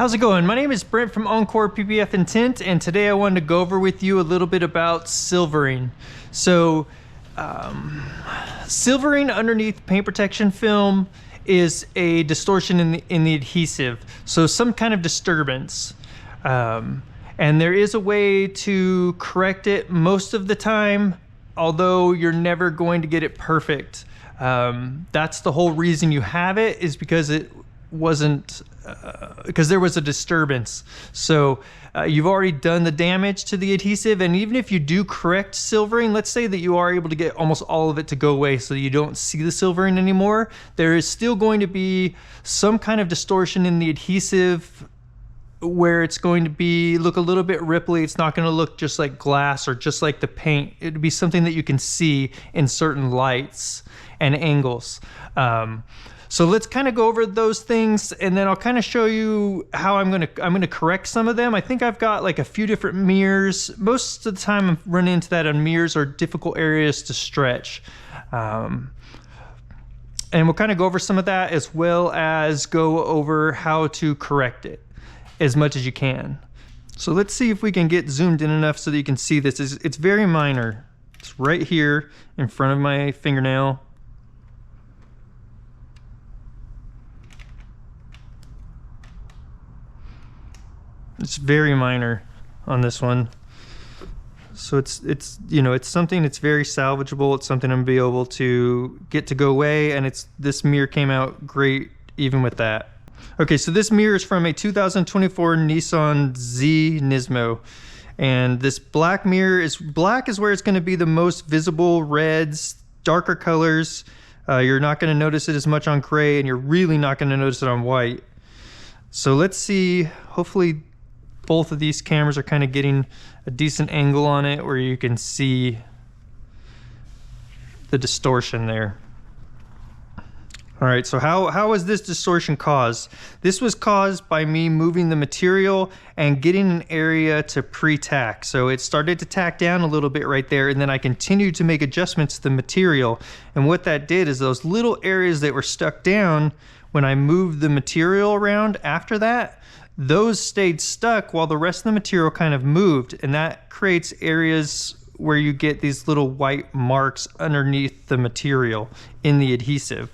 How's it going? My name is Brent from Encore PPF and Tint, and today I wanted to go over with you a little bit about silvering. So, silvering underneath paint protection film is a distortion in the adhesive, so some kind of disturbance. And there is a way to correct it most of the time, although you're never going to get it perfect. That's the whole reason you have it, is because it wasn't because there was a disturbance. So you've already done the damage to the adhesive, and even if you do correct silvering, let's say that you are able to get almost all of it to go away so you don't see the silvering anymore, there is still going to be some kind of distortion in the adhesive where it's going to look a little bit ripply. It's not going to look just like glass or just like the paint. It'd be something that you can see in certain lights and angles. So let's kind of go over those things, and then I'll kind of show you how I'm gonna correct some of them. I think I've got like a few different mirrors. Most of the time I'm running into that on mirrors or difficult areas to stretch. And we'll kind of go over some of that, as well as go over how to correct it as much as you can. So let's see if we can get zoomed in enough so that you can see this. It's very minor. It's right here in front of my fingernail. It's very minor on this one. So it's you know, it's something that's very salvageable. It's something I'm gonna be able to get to go away, and this mirror came out great even with that. Okay, so this mirror is from a 2024 Nissan Z Nismo. And this black mirror black is where it's gonna be the most visible. Reds, darker colors. You're not gonna notice it as much on gray, and you're really not gonna notice it on white. So let's see, hopefully both of these cameras are kind of getting a decent angle on it where you can see the distortion there. All right, so how was this distortion caused? This was caused by me moving the material and getting an area to pre-tack. So it started to tack down a little bit right there, and then I continued to make adjustments to the material. And what that did is those little areas that were stuck down, when I moved the material around after that, those stayed stuck while the rest of the material kind of moved, and that creates areas where you get these little white marks underneath the material in the adhesive.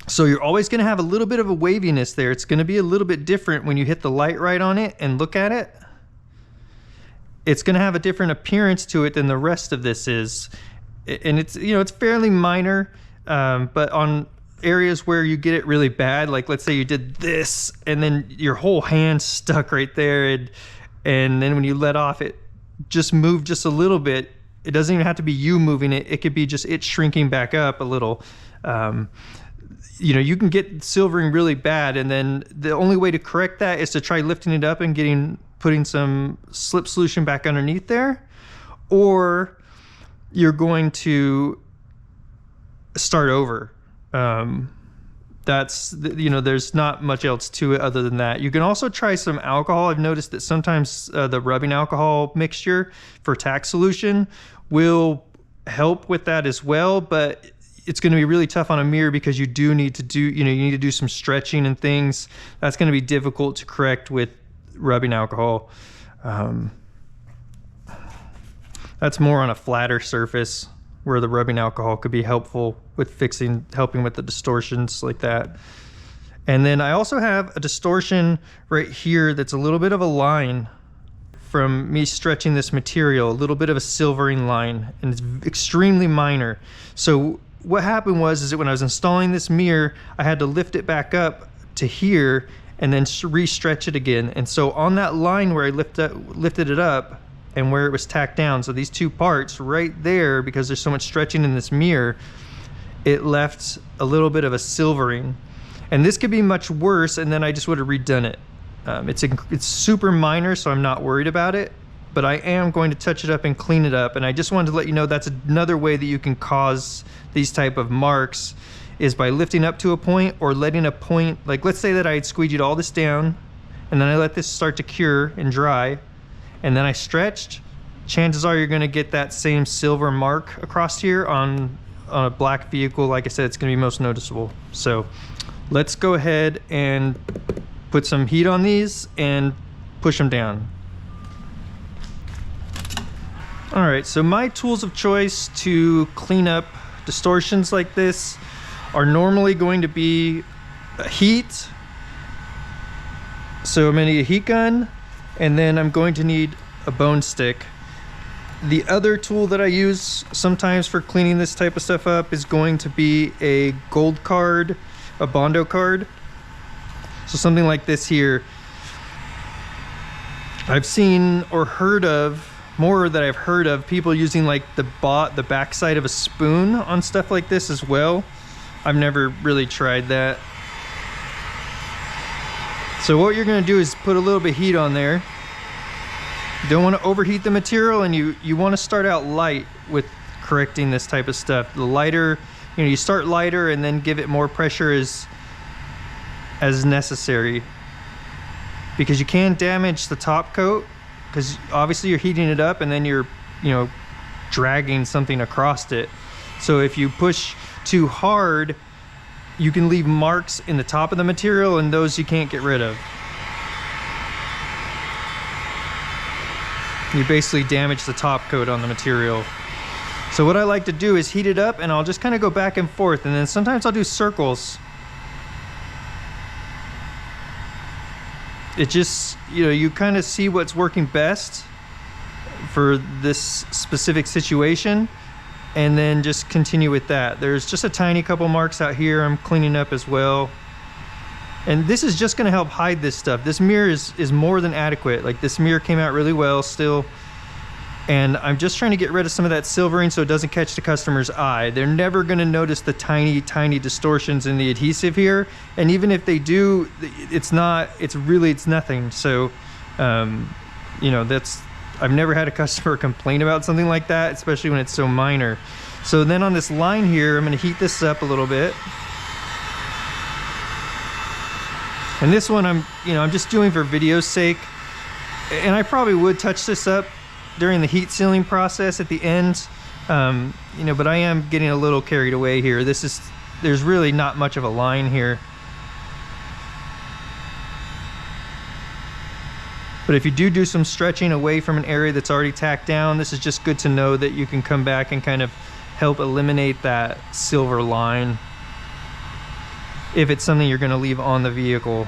So you're always going to have a little bit of a waviness there. It's going to be a little bit different when you hit the light right on it and look at it. It's going to have a different appearance to it than the rest of this is, and it's, you know, it's fairly minor, but on areas where you get it really bad, like let's say you did this and then your whole hand stuck right there, and then when you let off, it just moved just a little bit. It doesn't even have to be you moving it. It could be just it shrinking back up a little. You know, you can get silvering really bad, and then the only way to correct that is to try lifting it up and putting some slip solution back underneath there, or you're going to start over. You know, there's not much else to it other than that. You can also try some alcohol. I've noticed that sometimes the rubbing alcohol mixture for tack solution will help with that as well, but it's going to be really tough on a mirror because you need to do some stretching and things. That's going to be difficult to correct with rubbing alcohol. That's more on a flatter surface, where the rubbing alcohol could be helpful with helping with the distortions like that. And then I also have a distortion right here that's a little bit of a line from me stretching this material, a little bit of a silvering line, and it's extremely minor. So what happened was that when I was installing this mirror, I had to lift it back up to here and then re-stretch it again. And so on that line where I lifted it up, and where it was tacked down, so these two parts right there, because there's so much stretching in this mirror, it left a little bit of a silvering. And this could be much worse, and then I just would have redone it. It's super minor, so I'm not worried about it, but I am going to touch it up and clean it up. And I just wanted to let you know that's another way that you can cause these type of marks, is by lifting up to a point or letting a point, like let's say that I had squeegeed all this down, and then I let this start to cure and dry, and then I stretched. Chances are you're going to get that same silver mark across here on a black vehicle. Like I said, it's going to be most noticeable. So let's go ahead and put some heat on these and push them down. All right, so my tools of choice to clean up distortions like this are normally going to be heat. So I'm gonna need a heat gun, and then I'm going to need a bone stick. The other tool that I use sometimes for cleaning this type of stuff up is going to be a gold card, a Bondo card. So something like this here. I've seen or heard of, more that I've heard of, people using like the backside of a spoon on stuff like this as well. I've never really tried that. So what you're gonna do is put a little bit of heat on there. You don't want to overheat the material, and you want to start out light with correcting this type of stuff. The lighter, you start lighter and then give it more pressure as necessary, because you can damage the top coat, because obviously you're heating it up and then you're dragging something across it. So if you push too hard, you can leave marks in the top of the material, and those you can't get rid of. You basically damage the top coat on the material. So what I like to do is heat it up, and I'll just kind of go back and forth, and then sometimes I'll do circles. It just, you kind of see what's working best for this specific situation, and then just continue with that. There's just a tiny couple marks out here I'm cleaning up as well. And this is just gonna help hide this stuff. This mirror is more than adequate. Like, this mirror came out really well still. And I'm just trying to get rid of some of that silvering so it doesn't catch the customer's eye. They're never gonna notice the tiny, tiny distortions in the adhesive here. And even if they do, it's nothing. So, I've never had a customer complain about something like that, especially when it's so minor. So then on this line here, I'm gonna heat this up a little bit. And this one I'm just doing for video's sake. And I probably would touch this up during the heat sealing process at the end. But I am getting a little carried away here. There's really not much of a line here. But if you do some stretching away from an area that's already tacked down, this is just good to know that you can come back and kind of help eliminate that silver line, if it's something you're going to leave on the vehicle.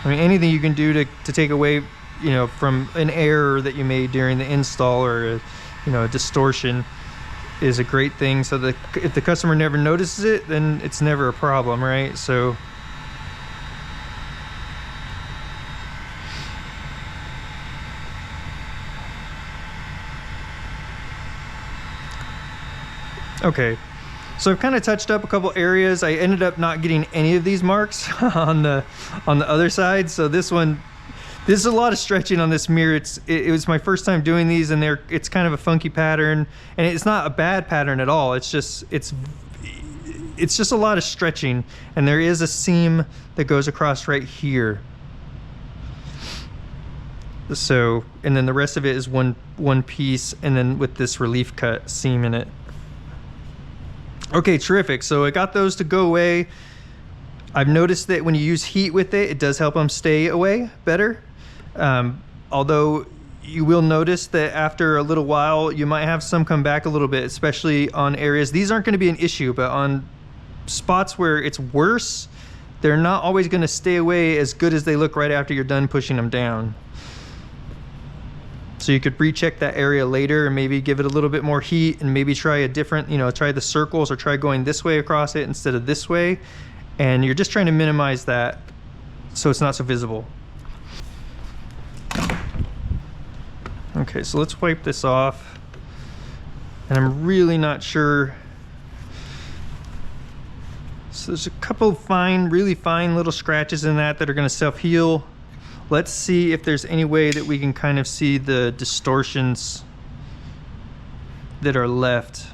I mean, anything you can do to take away, from an error that you made during the install, or a distortion, is a great thing. So that if the customer never notices it, then it's never a problem, right? So okay, so I've kind of touched up a couple areas. I ended up not getting any of these marks on the other side. So this is a lot of stretching on this mirror. It was my first time doing these, and it's kind of a funky pattern, and it's not a bad pattern at all. It's just a lot of stretching, and there is a seam that goes across right here. So, and then the rest of it is one piece, and then with this relief cut seam in it. Okay, terrific. So I got those to go away. I've noticed that when you use heat with it, it does help them stay away better. Although you will notice that after a little while, you might have some come back a little bit, especially on areas. These aren't going to be an issue, but on spots where it's worse, they're not always going to stay away as good as they look right after you're done pushing them down. So you could recheck that area later and maybe give it a little bit more heat, and maybe try a different, try the circles, or try going this way across it instead of this way. And you're just trying to minimize that so it's not so visible. Okay, so let's wipe this off. And I'm really not sure. So there's a couple really fine little scratches in that are gonna self-heal. Let's see if there's any way that we can kind of see the distortions that are left.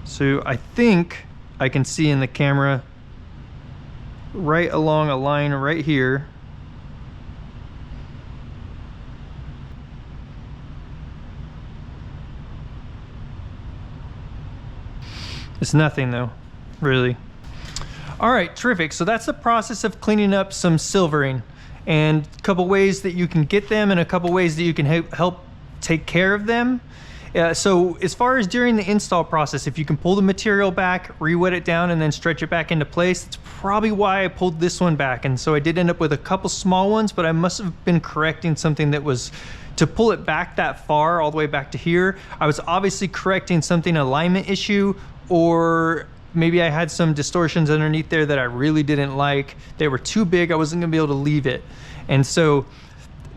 So I think I can see in the camera right along a line right here. It's nothing though, really. All right, terrific. So that's the process of cleaning up some silvering, and a couple ways that you can get them and a couple ways that you can help take care of them. So as far as during the install process, if you can pull the material back, re-wet it down, and then stretch it back into place, that's probably why I pulled this one back. And so I did end up with a couple small ones, but I must have been correcting something that was, to pull it back that far, all the way back to here, I was obviously correcting something, alignment issue, or maybe I had some distortions underneath there that I really didn't like. They were too big, I wasn't gonna be able to leave it. And so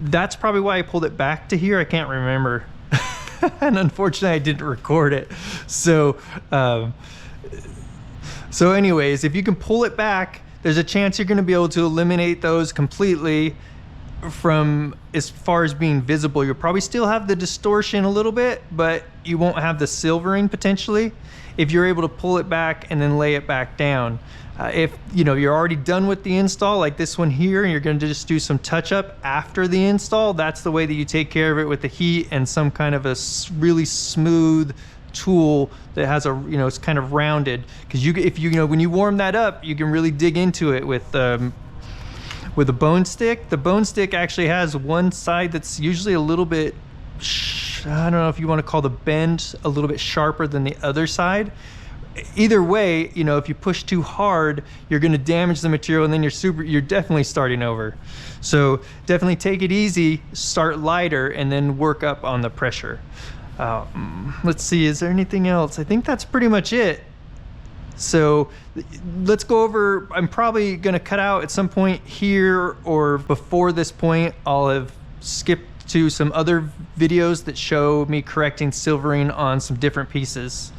that's probably why I pulled it back to here. I can't remember. And unfortunately I didn't record it. So anyways, if you can pull it back, there's a chance you're gonna be able to eliminate those completely from as far as being visible. You'll probably still have the distortion a little bit, but you won't have the silvering potentially if you're able to pull it back and then lay it back down. If you know you're already done with the install, like this one here, and you're going to just do some touch up after the install, that's the way that you take care of it, with the heat and some kind of a really smooth tool that has a, you know, it's kind of rounded, because if you know when you warm that up, you can really dig into it with a bone stick. The bone stick actually has one side that's usually a little bit, I don't know if you want to call the bend a little bit sharper than the other side. Either way, you know, if you push too hard, you're going to damage the material, and then you're definitely starting over. So definitely take it easy, start lighter, and then work up on the pressure. Let's see, is there anything else? I think that's pretty much it. So let's go over, I'm probably going to cut out at some point here, or before this point I'll have skipped to some other videos that show me correcting silvering on some different pieces,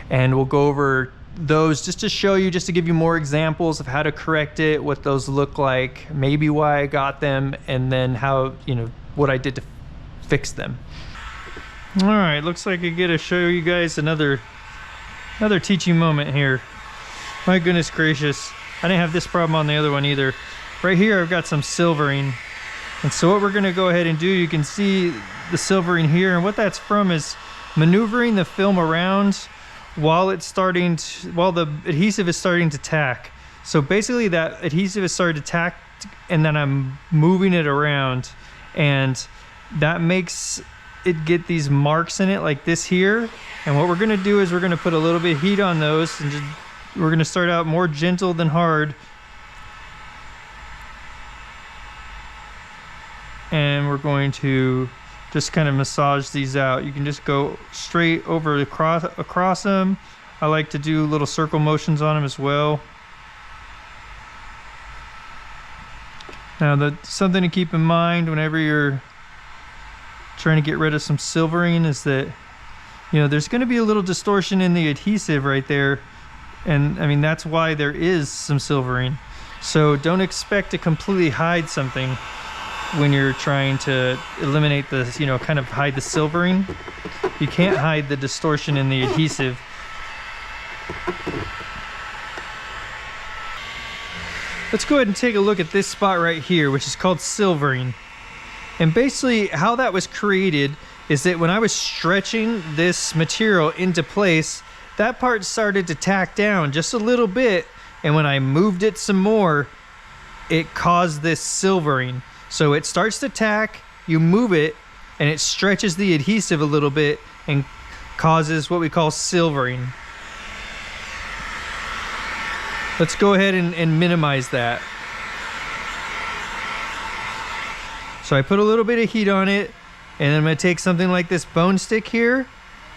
and we'll go over those just to show you, just to give you more examples of how to correct it, what those look like, maybe why I got them, and then how, you know, what I did to fix them. All right, looks like I get to show you guys another teaching moment here. My goodness gracious, I didn't have this problem on the other one either. Right here I've got some silvering, and so what we're going to go ahead and do, you can see the silvering here, and what that's from is maneuvering the film around while the adhesive is starting to tack. So basically that adhesive is starting to tack, and then I'm moving it around, and that makes it get these marks in it like this here. And what we're going to do is we're going to put a little bit of heat on those, and we're going to start out more gentle than hard, and we're going to just kind of massage these out. You can just go straight over across them. I like to do little circle motions on them as well. Now, something to keep in mind whenever you're trying to get rid of some silvering is that, you know, there's going to be a little distortion in the adhesive right there, and I mean that's why there is some silvering. So don't expect to completely hide something when you're trying to eliminate the, you know, kind of hide the silvering. You can't hide the distortion in the adhesive. Let's go ahead and take a look at this spot right here, which is called silvering. And basically how that was created is that when I was stretching this material into place, that part started to tack down just a little bit, and when I moved it some more, it caused this silvering. So it starts to tack, you move it, and it stretches the adhesive a little bit and causes what we call silvering. Let's go ahead and minimize that. So I put a little bit of heat on it, and I'm going to take something like this bone stick here,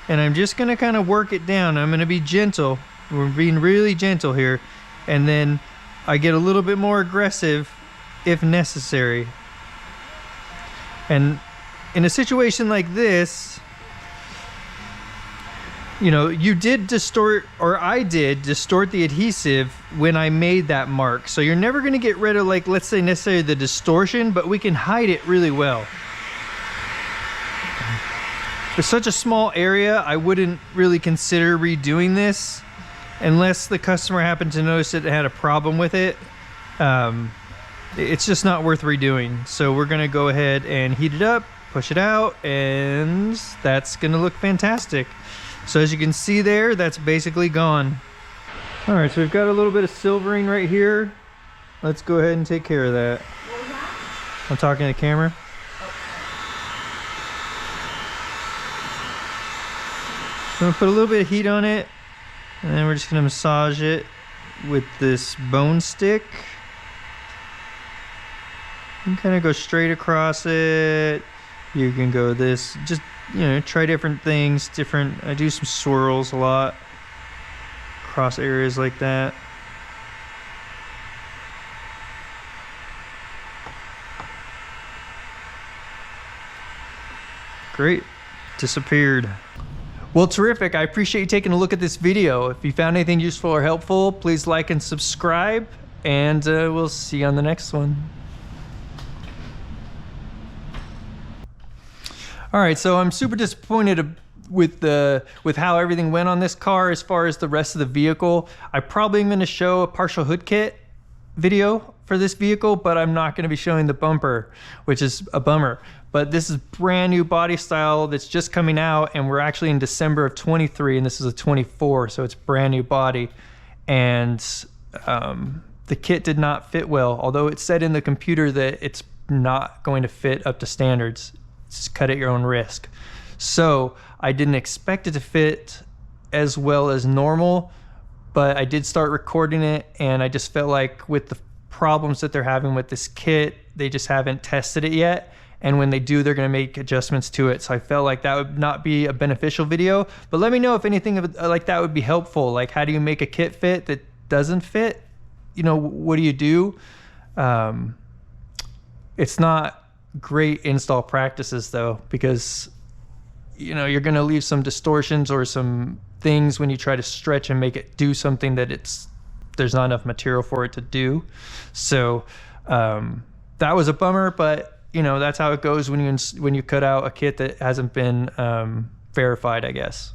and I'm just going to kind of work it down. I'm going to be gentle. We're being really gentle here. And then I get a little bit more aggressive if necessary. And in a situation like this, you know, you did distort, or I did distort the adhesive when I made that mark. So you're never going to get rid of, like, let's say necessarily the distortion, but we can hide it really well. For such a small area, I wouldn't really consider redoing this unless the customer happened to notice that it had a problem with it. It's just not worth redoing. So we're going to go ahead and heat it up, push it out, and that's going to look fantastic. So as you can see there, that's basically gone. All right, so we've got a little bit of silvering right here. Let's go ahead and take care of that. What was that? I'm talking to the camera. So I'm gonna put a little bit of heat on it, and then we're just gonna massage it with this bone stick. You can kind of go straight across it. You can go this, just, you know, try different things, I do some swirls a lot across areas like that. Great, disappeared. Well, terrific. I appreciate you taking a look at this video. If you found anything useful or helpful, please like and subscribe, and we'll see you on the next one. All right, so I'm super disappointed with how everything went on this car as far as the rest of the vehicle. I probably am going to show a partial hood kit video for this vehicle, but I'm not going to be showing the bumper, which is a bummer. But this is brand new body style that's just coming out, and we're actually in December of 23, and this is a 24, so it's brand new body. And the kit did not fit well, although it said in the computer that it's not going to fit up to standards. Just cut at your own risk. So I didn't expect it to fit as well as normal, but I did start recording it, and I just felt like with the problems that they're having with this kit, they just haven't tested it yet. And when they do, they're going to make adjustments to it. So I felt like that would not be a beneficial video. But let me know if anything like that would be helpful. Like, how do you make a kit fit that doesn't fit? You know, what do you do? It's not great install practices though, because, you know, you're going to leave some distortions or some things when you try to stretch and make it do something that there's not enough material for it to do. So that was a bummer, but you know, that's how it goes when you cut out a kit that hasn't been verified, I guess.